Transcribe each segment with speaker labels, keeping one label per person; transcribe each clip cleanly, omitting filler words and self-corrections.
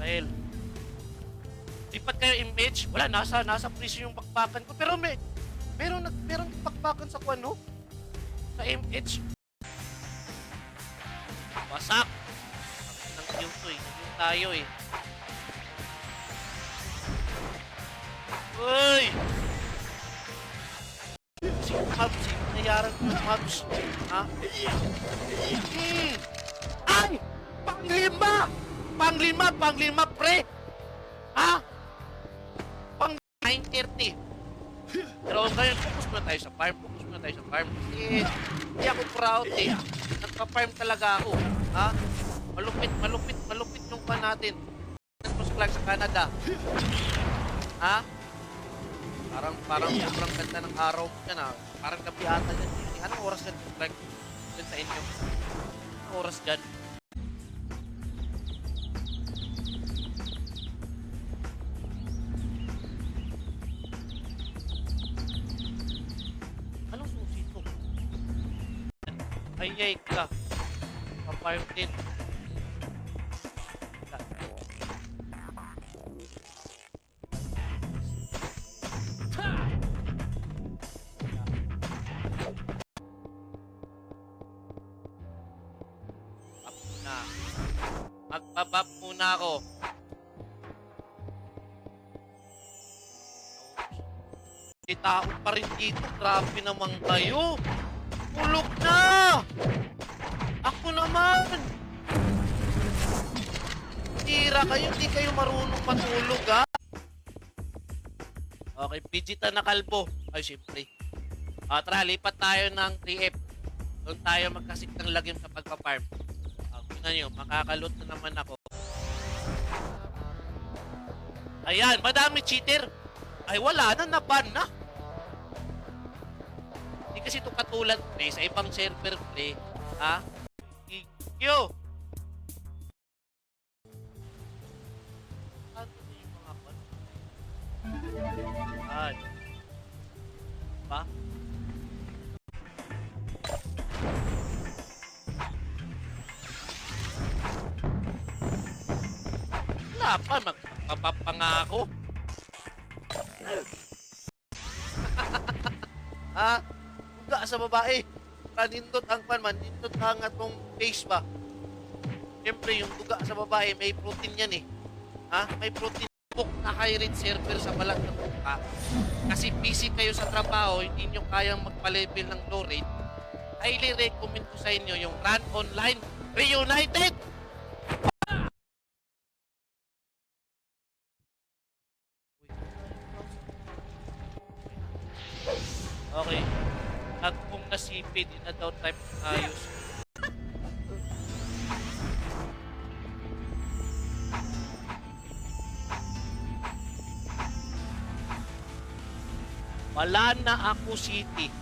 Speaker 1: Dahil lipat kayo image, wala, nasa prison yung bakbakan ko. Pero meron bakbakan sa kuwan, no? Sa MH. Wasak! Ang kill to eh. Yung tayo eh. Uy! Si Mabs, nayaran ko yung Mabs. Ha? Ay! Panglima, pre! Ha? Pang 9:30. Pero ngayon, focus muna tayo sa farm. Kasi, hindi ako proud eh. Nagpa-farm talaga ako. Ha? Malupit yung pa natin. Mas flag sa Canada. Ha? Parang sobrang ganda ng araw mo yan ha. Parang gabi ata yan. Anong oras yan flag? Yan sa inyo. Anong oras dyan? Anong susi to? Ay ka. Pa-farm din. Magbabab muna ako. May tao pa rin dito. Grabe naman kayo. Tulog na! Ako naman! Tira kayo. Hindi kayo marunong matulog, ha? Okay, Vegeta na kalbo. Ay, siyempre. Tara, lipat tayo ng 3F. Doon tayo magkasik ng lagim sa pagpaparm. Tingnan nyo, makakalot na naman ako. Ayan, madami cheater. Ay, wala na, naban na. Hindi kasi ito katulad, pre, sa ibang server, pre. Ha? Yo! Ano na yung mga pan? Ayan. Ba? Wala pa, magpapapangako. Ha? Huwag sa babae. Panindot ang panman, nindot ang atong face ba? Siyempre, yung duga sa babae, may protein yan eh. Ha? May protein. Book na high rate server sa balat ng buka. Kasi busy kayo sa trabaho, hindi nyo kayang magpa-level ng low rate. Highly recommend ko sa inyo yung Run Online Reunited! Okay. Nagpong nasipid, in na daw type ayos. Wala na ako city.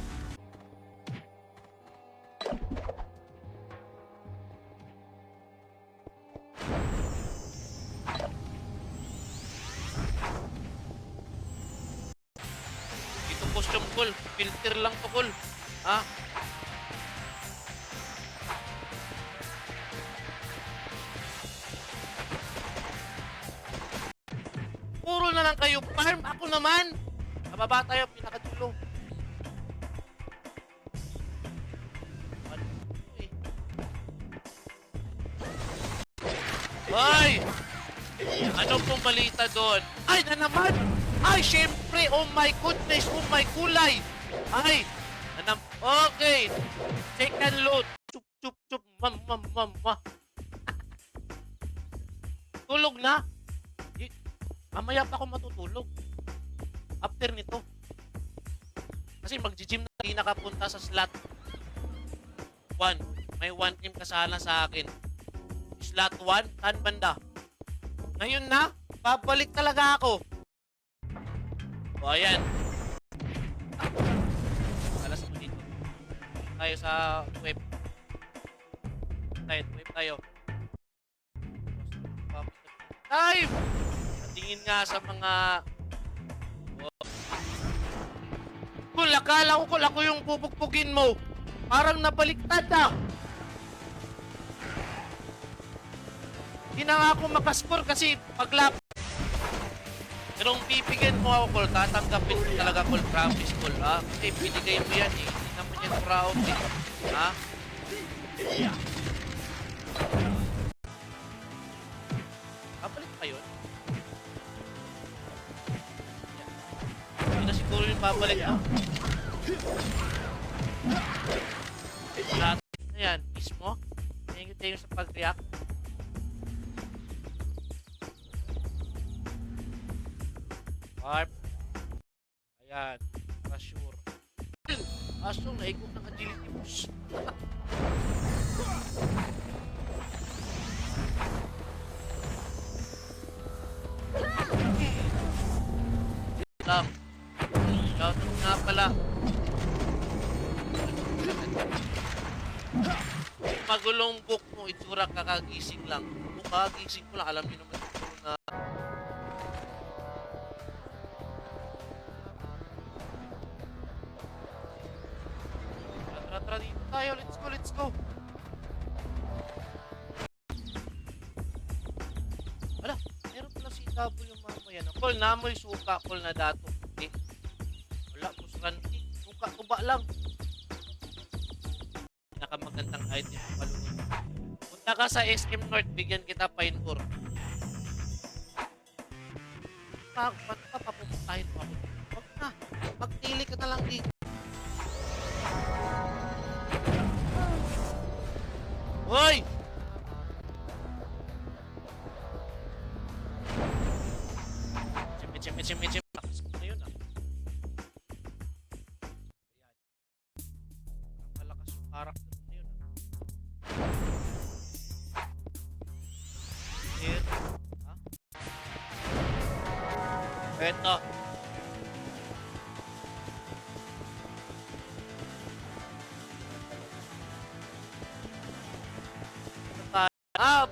Speaker 1: Ito costume call. Filter lang to call. Ha? Puro na lang kayo farm. Ako naman. Kababa tayo, pinakadulo. Ay! Ano pong balita doon? Ay, na naman! Ay, syempre! Oh my goodness! Oh my kulay! Ay! Okay! Second load! Chup, chup, chup! Mam! Tulog na? Mamaya pa ako matutulog. After nito. Kasi mag-gym na hindi nakapunta sa slot 1. May 1 team kasala sa akin. Slot 1, saan banda? Ngayon na, babalik talaga ako. O, ayan. Alas mo dito. Tayo sa web. Web tayo. Time! Tingin nga sa mga... Kul, akala ko ako yung pupugpugin mo. Parang nabaliktad na. Hindi na nga ako makascore kasi paglap. Pero kung bibigyan mo ako, Col, tatanggapin ko talaga, Col, promise, Col, ha? Kasi binigay mo yan, eh. Hindi naman yan proud, eh. Ha? Kapalit pa yun? Hindi na siguro yung babalik, ha? Lahat na yan, mismo. Thank you sa pag-react. Warp. Ayan. Para sure. Aso, naikot ng agility boost. Lang. Shoutout nga pala. Magulong book mo, itsura kakagising lang. Kung kakagising ko lang, alam niyo naman siguro na tara dito tayo, let's go. Wala, meron pala si W mamaya na. Call, namoy suka, call na dato. Eh, wala, musranti. Suka, tuba lang. Nakamagandang item yung palunod. Punta ka sa SM North, bigyan kita Pine Ore. Ba't ka papupuntahin mo ako? Huwag na, magtili ka na lang dito. Hoy! Chimit. Lakas ko na yun, ah. Ayan. Parang malakas yung karakter na yun, ah. Here. Ha? Eto.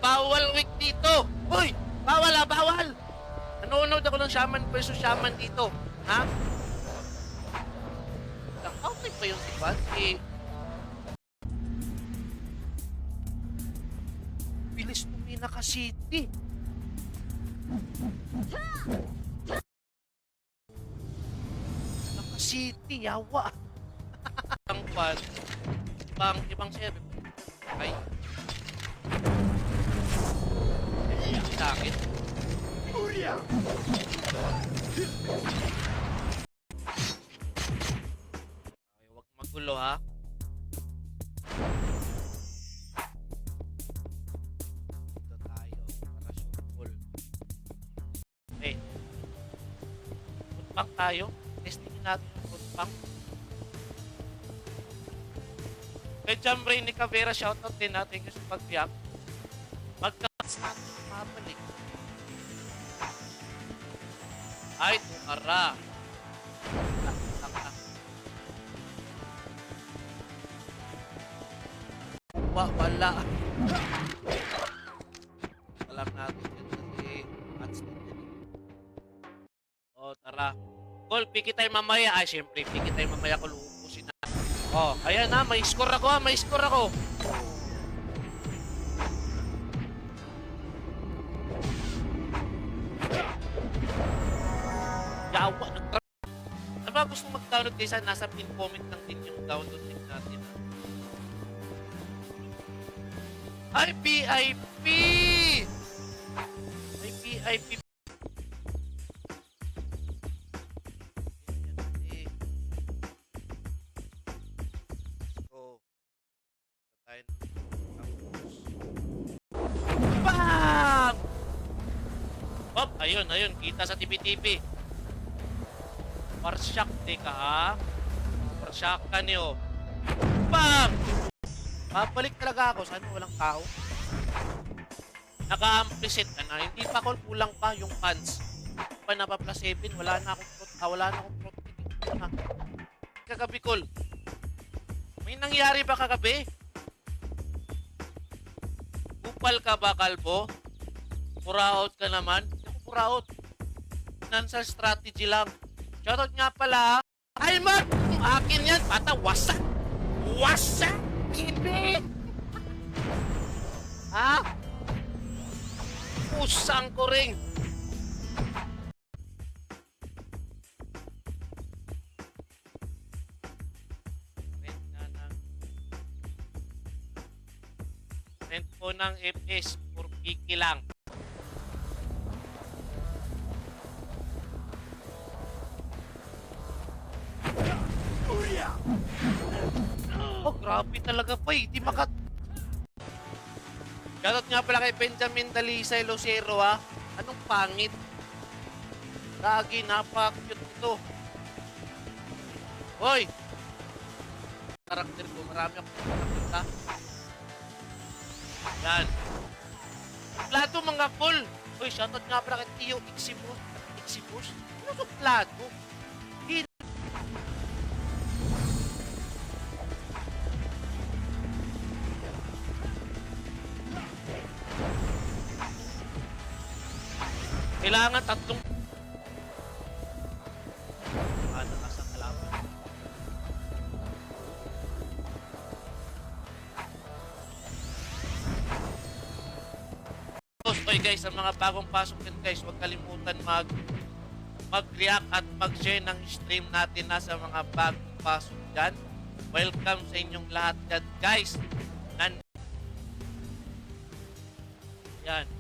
Speaker 1: Bawal week dito. Uy, bawal. Nanonood ako ng Shaman versus Shaman dito. Ha? Nakautay pa yung sibat? Eh, bilis tumina ka city. Naka city, yawa. Ang pan. Ibang server. Ay. Sakit. Okay, huwag magulo, ha? Dito tayo para sure. Okay. Footbank tayo. Testingin natin yung footbank. Kay Jambray ni Cavera, shoutout din natin yung sa pag-react. Magka-cats natin mabalik. Ay, tumara. Wala. Alam natin yun kasi cats din yan. O, tara. Col, piki tayo mamaya. Ay, syempre, piki tayo mamaya kung uupusin na. O, ayan na, may score ako. Yawa, ano ba gusto mag-download kayo? Nasa pin comment lang din yung download link natin. Ay, VIP! May VIP. Bam! Hop, ayun, kita sa TV. Parsyak, teka ha. Parsyak ka niyo. Bam! Babalik talaga ako. Saan walang tao? Naka-amplisit ka na. Hindi pa ako, kulang pa yung pants. Pa na pa plus 7. Wala na akong protein. Kagabi, Col. May nangyari ba kagabi? Kupal ka ba, Kalbo? Pura-out ka naman? Hindi ako pura-out. Financial strategy lang. Shoutout nga pala. Ay, Mark! Kung akin yan, pata, wasak! Kibi! Ha? Pusang ko ring. Rent po ng FS for Kiki lang. Oh, grabe talaga pa eh. Di makat... Shoutout nga pala kay Benjamin Dalisay Lucero ha. Anong pangit? Lagi, napaka-cute ito. Hoy! Karakter ko, marami akong nakakita. Yan. Plato mga full. Hoy, shoutout nga pala kay Tio Iximus. Iximus? Ano sa plato? Kailangan tatlong... Ano ka sa kalaban? Oy guys, sa mga bagong pasok din guys, huwag kalimutan mag-react at mag-share ng stream natin na sa mga bagong pasok dyan. Welcome sa inyong lahat dyan guys. Yan.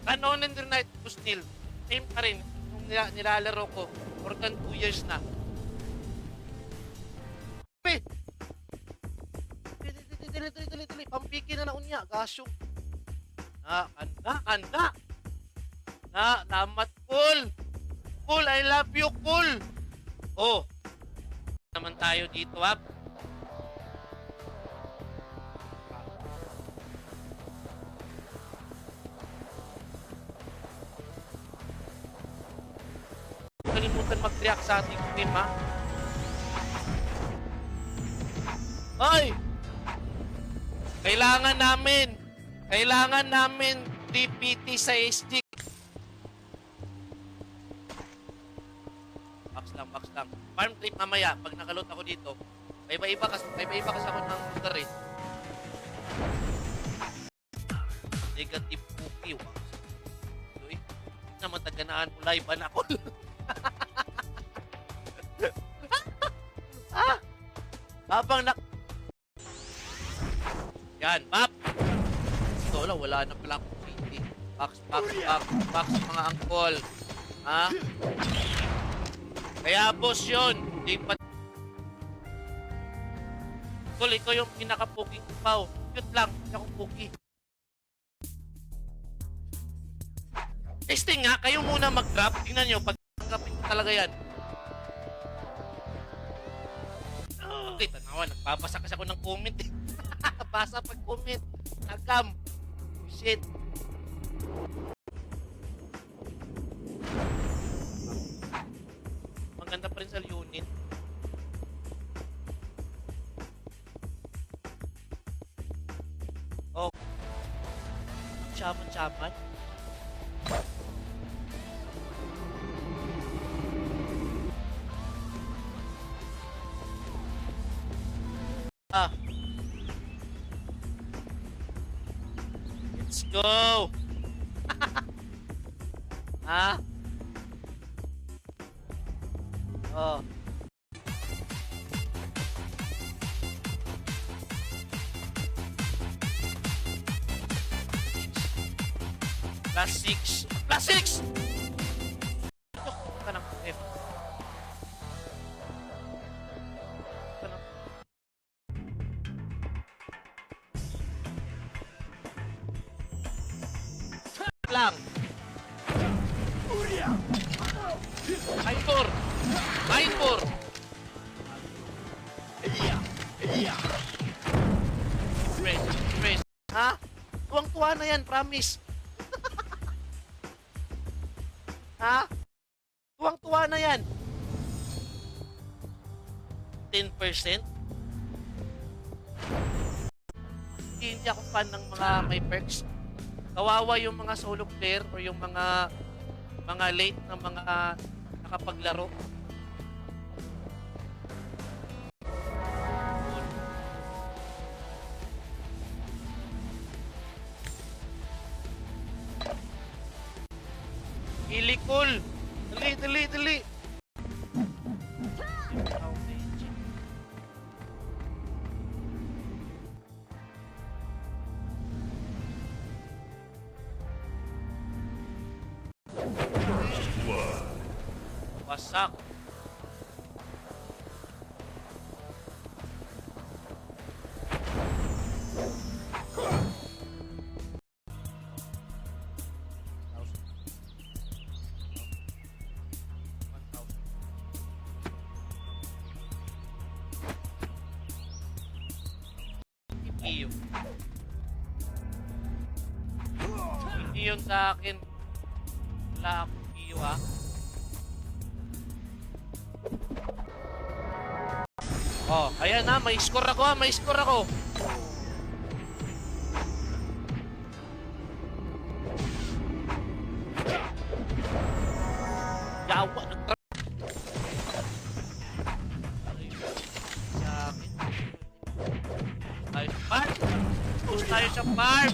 Speaker 1: Canon and Night ko still. Same pa rin. Yung nilalaro ko. More than 2 years na. Dili. Pampiki na unya. Gasyong. Kanda. Lamat cool. Cool, I love you, cool. Oh. Naman tayo dito, ha. Kalimutan mag-react sa ating team, ha? Hoy! Kailangan namin DPT sa SD. Box lang. Farm trip mamaya, pag nakalot ako dito. Iba-iba kasi ako ng lugar eh. Negative cookie. Ito eh. Naman taganaan ko live ako. Habang yan, map. Ito lang, wala na pala akong city. Box, mga angkol. Ha? Kaya boss yun. Di pa... Tol, ikaw yung pinaka-poking paw. Cute lang, hindi ako poki. Testing nga, kayo muna mag-drop. Tingnan nyo, pag tanggapin ko talaga yan. Okay, tanawa, nagbabasa kasi ako ng comment eh. Basa pag comment. Nagam. Shit. Maganda pa rin sa unit. Oh. Chaman. Let's go! Ha? Oh. Plus 6! Ito ka ng F. Lang. Mindfor. Fresh. Ha? Tuwang-tuwa na yan, promise. Ha? Tuwang-tuwa na yan. 10%? Hindi ako fan ng mga may perks. Kawawa yung mga solo player o yung mga late na mga nakapaglaro. Ilikol! Dali, dali, dali! Wasak! Hindi yun. Hindi yun sa akin. Wala akong iyo ah. Oh, ayan na, may score ako ah, may score ako. Yawa, sa akin. Tayo sa farm. Push tayo sa farm.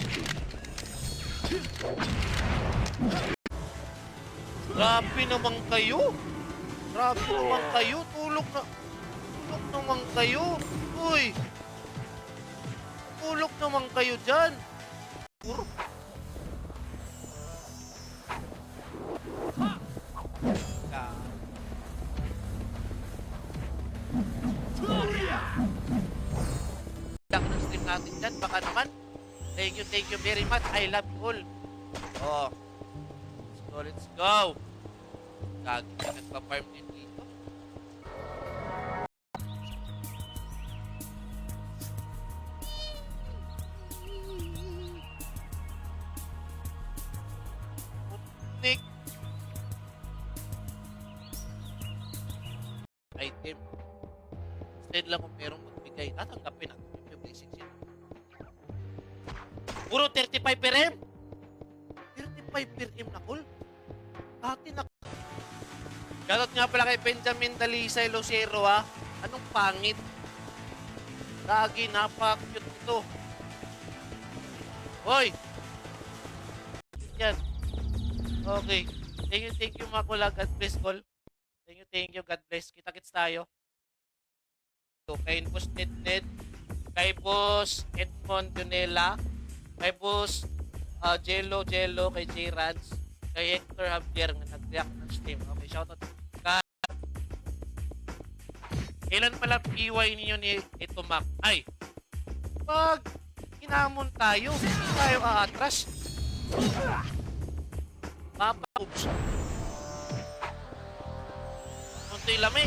Speaker 1: Grabe naman kayo. Grabe naman kayo. Tulog naman kayo. Uy. Tulog naman kayo dyan. Puro. Yak ng stream natin dyan. Baka naman. Thank you very much. I love you all. Oh. Let's go. Gagi na nagpa-farm din dito. Nick. Item. Instead lang kung merong magbigay. Tatanggapin natin yung blessings yun. Puro 35 per M? 35 per M na call? Dati na... Shoutout nga pala kay Benjamin Dalisay Lucero ha. Anong pangit? Lagi, napaka-cute ito. Hoy! Yan. Okay. Thank you mga kula. God bless all. Thank you. God bless. Kita-kits tayo. So, kay Boss Ned, kay Boss Edmond Junela, kay Boss Jello, kay J. Rans, kay Hector Javier na nag-react ng stream. Okay, shoutout. Kailan pala PY niyo ni ito Mac? Ay, pag kinamon tayo, hindi tayo aatras. Mapa-oops. Munto'y lamig.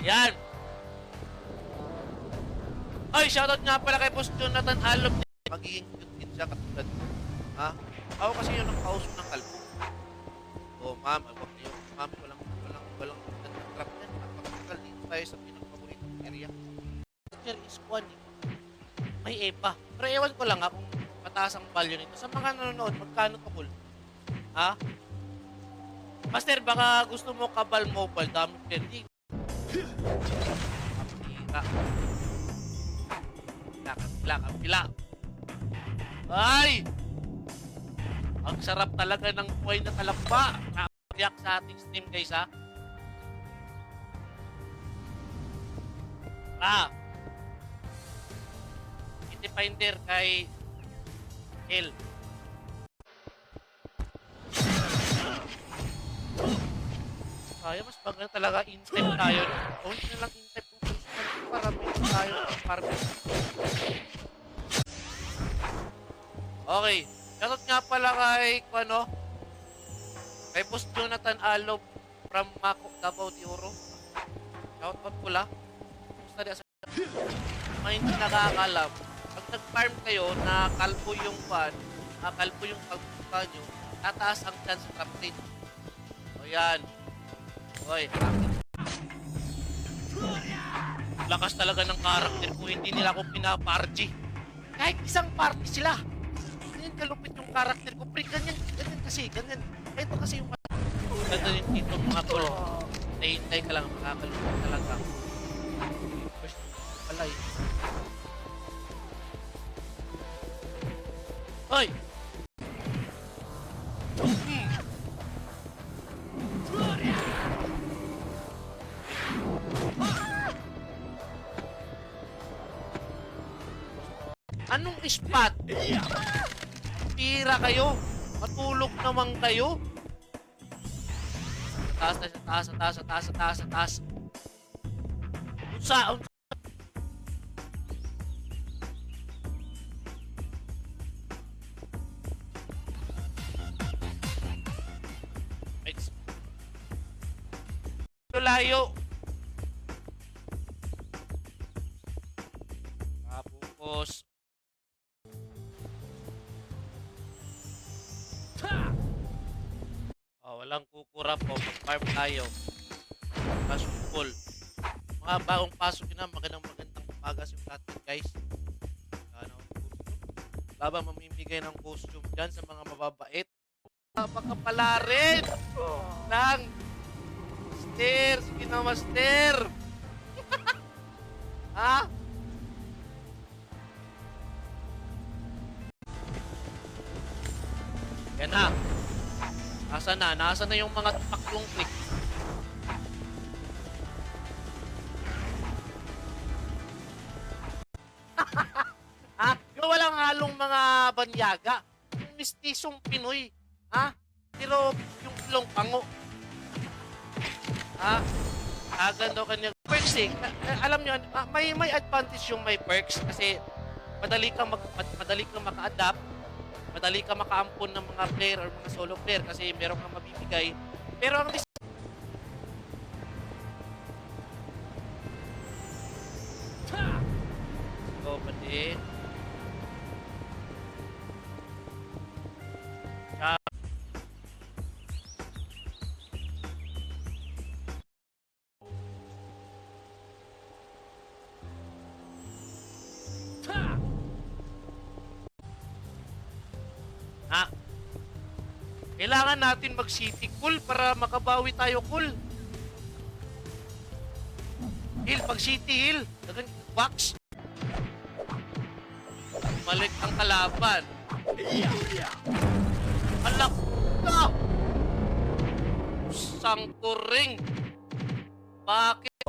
Speaker 1: Yan. Ay, shoutout nga pala kay Boss Jonathan Alob. Magiging cute din siya katulad. Ha? Ako kasi yun ang kausap ng kalbo. Oh, ma'am, wag niyo. Ma'am, walang gandang crap yan. Napakakal dito tayo sa pinakapaboritong area. Here is one. May EPA. Pero ewan ko lang ha, kung mataas ang value nito. Sa mga nanonood, magkano to cool? Ha? Master, baka gusto mo Kabal Mobile. Dami pwede. Kapila. Ay! Ang sarap talaga ng buhay na talamba. Nakapiyak sa ating stream guys ha. City Finder kay L. Kaya mas bagay talaga in-type tayo. Huwag na lang in-type kung para may tayo ng farming. Okay. Shoutout nga pala kay Boss Jonathan Alob from Mako, Davao de Oro. Shoutout pula. Gusto rin sa mga hindi nakakalam. Pag nag-farm kayo na kalbo yung pagpunta nyo, tataas ang chance sa trap rate. O yan. Oy, lakas talaga ng karakter ko. Hindi nila ako pinapargy. Kahit isang party sila. Ganyan kalupit yung karakter ko. Pre, ganyan kasi. Ito kasi yung ganda yung dito mga tol. Hintay ka lang. Makakalupit talaga. First, palay. Hoy! Anong spot? Pira kayo. Matulog naman kayo. Taas, taas, taas, taas, taas, taas. Unsa? Layo. Tapos. Walang kukurap po. Mag-farm tayo. Pasukol. Mga bagong pasok na. Magandang umaga sa lahat guys. Ano, labang mamimigay ng costume dyan sa mga mababait. Baka rin ng master. Sige na master. Ha? Yan na. Nasaan na? Nasaan na yung mga taklong click? Ha? Yung walang halong mga banyaga. Yung mistisong Pinoy. Ha? Pero yung ilong pango. Ha? Ganda kanya. Perks eh. Alam nyo, may advantage yung may perks kasi madali kang maka-adapt. Madali ka makaampon ng mga player or mga solo player kasi meron kang mabibigay. Pero ang so, pati. Kailangan natin mag-city cool para makabawi tayo cool. Heal, pag city heal. Dagan box. Malik ang kalaban. Alak ka! Sangkuring. Bakit?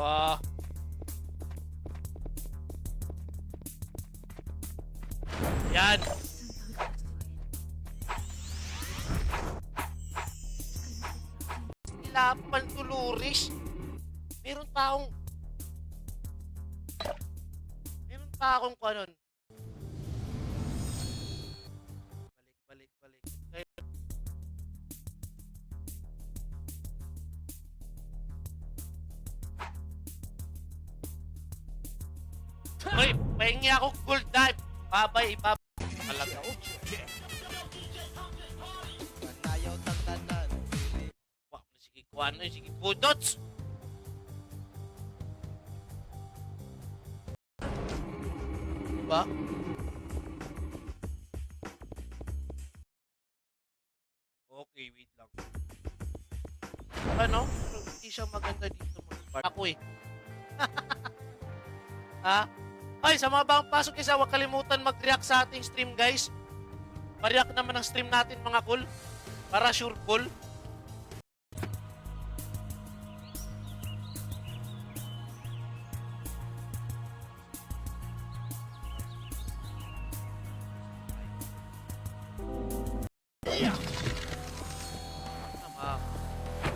Speaker 1: Yan. Lapan tuluris. Meron taong kanon. Balik. Hoy, pahingi ako gold dive. Babay. Talaga oh. Sige, budots! Diba? Okay, wait lang. Ano? Hindi siya maganda dito mag-park. Ako eh. Ha? Ay, sa mga bagong pasok isa, huwag kalimutan mag-react sa ating stream guys. Pa-react naman ang stream natin mga cool. Para sure cool.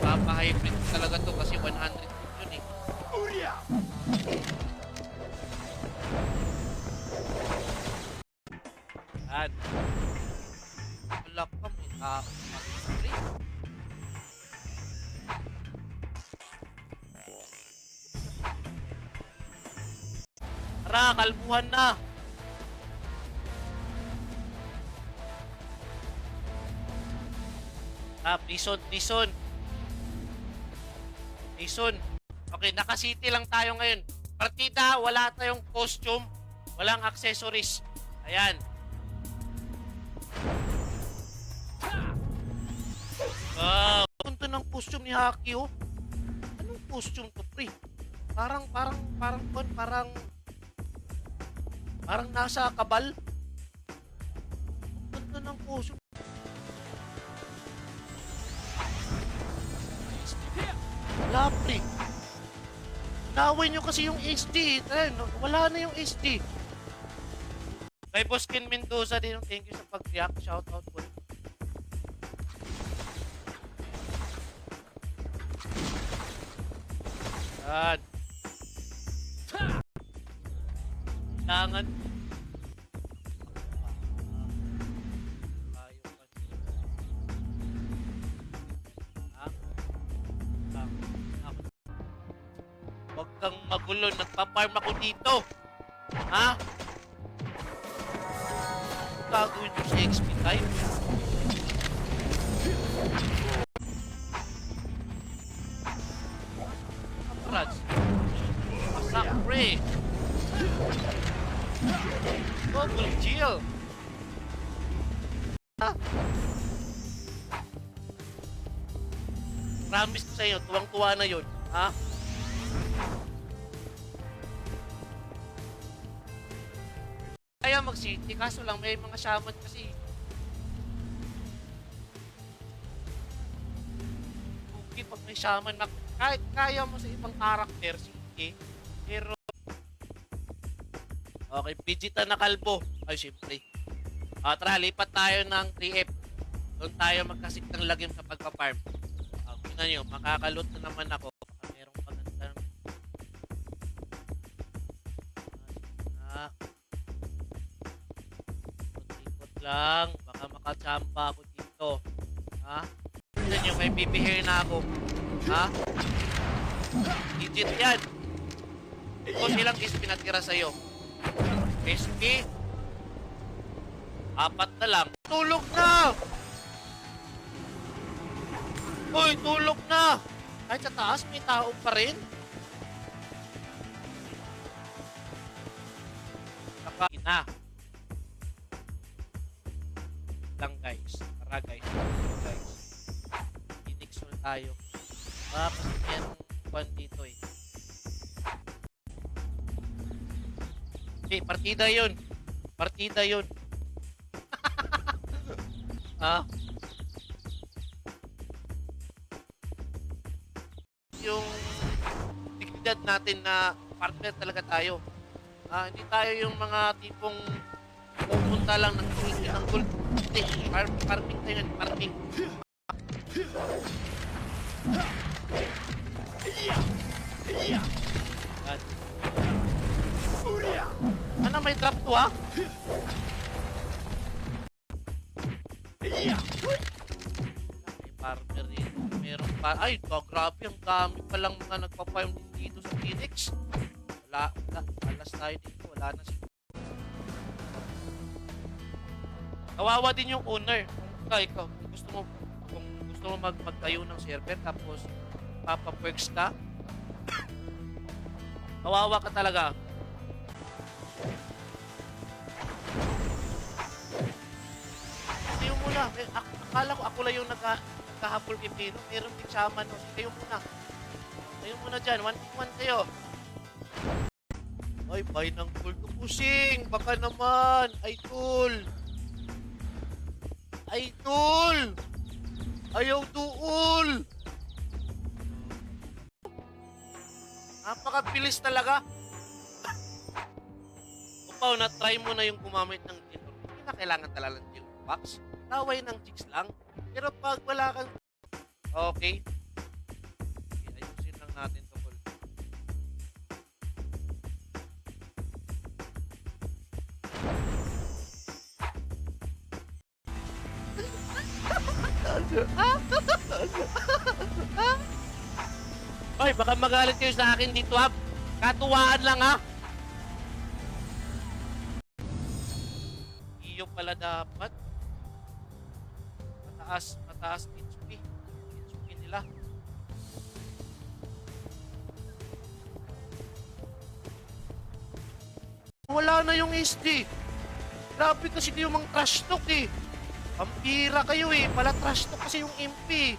Speaker 1: Papa-hybrid talaga to kasi 100 yun eh. Yan. Wala ka mo. Tara, kalbuhan na. Prison. Okay, naka-city lang tayo ngayon. Partida, wala tayong costume. Walang accessories. Ayan. Punta ng costume ni Haki, oh. Anong costume to, pre? Parang nasa kabal. Punta ng costume. Wala, pre. Naway nyo kasi yung HD. Wala na yung HD. Kay Boss Ken Mendoza din, thank you sa pag-react. Shoutout po. Yan. Kailangan. Huwag kang magulo. Nagpa-farm ako dito. Ha? Gagawin yung sa XP time. Kaprats. Masak, pre. Double chill. Ha? Promise ko sa'yo, tuwang-tuwa na yun. Ha? Kaya mag-city, kaso lang may mga shaman kasi. Okay, pag may shaman, kahit kaya mo sa ibang karakter, sige. Pero, okay, Vegeta na kalbo. Ay, siyempre. Tara, lipat tayo ng 3F. Doon tayo magkasik ng lagim sa pagpa-farm. Tingnan nyo, makakalot na naman ako. Baka merong pagandang... Ikot lang. Baka makachamba ako dito. Ha? Tingnan nyo, may bibihir na ako. Ha? Legit yan. Kung ilang SP natira sa'yo? SP? 4 na lang. Tulog na! Uy, tulog na! Kahit sa taas, may tao pa rin. Kakain na. Lang guys. Tara guys. Phoenix ulit tayo. Kasi merong pan dito eh. Okay, partida yun. Partida yun. Ha? Yung dignidad natin na partner talaga tayo. Hindi tayo yung mga tipong pupunta lang ng tingin ng gold. Hindi, farming tayo yan, farming. Ano, may drop to ha? May partner rin. Meron pa. Ay, grabe. Ang dami palang mga nagpa-farm dito sa Phoenix. Wala. Alas tayo dito. Wala na siguro. Kawawa din yung owner. Kung ikaw, kung gusto mo magtayo ng server tapos papa-perks ka, kawawa ka talaga. Tayo muna. Akala ko ako lang yung nagkahabol pipino. Meron din shaman. No? Tayo muna. Tayo muna dyan. 1v1 kayo. Ay, buy ng gold to pusing. Baka naman. Ay, tool. Ay, tool. Ayaw duol. Napakabilis talaga. Upaw, na-try mo na yung gumamit ng dito. Hindi na kailangan talaga yung box. Laway ng jigs lang. Pero pag wala kang... Okay. Ayusin lang natin to. Hoy, baka magalit kayo sa akin dito ha. Katuwaan lang ha. Iyo pala dapat. Mataas HP. HP nila. Wala na yung SD. Grabe kasi kayo mang trash talk eh. Pampira kayo eh. Pala trash talk kasi yung MP.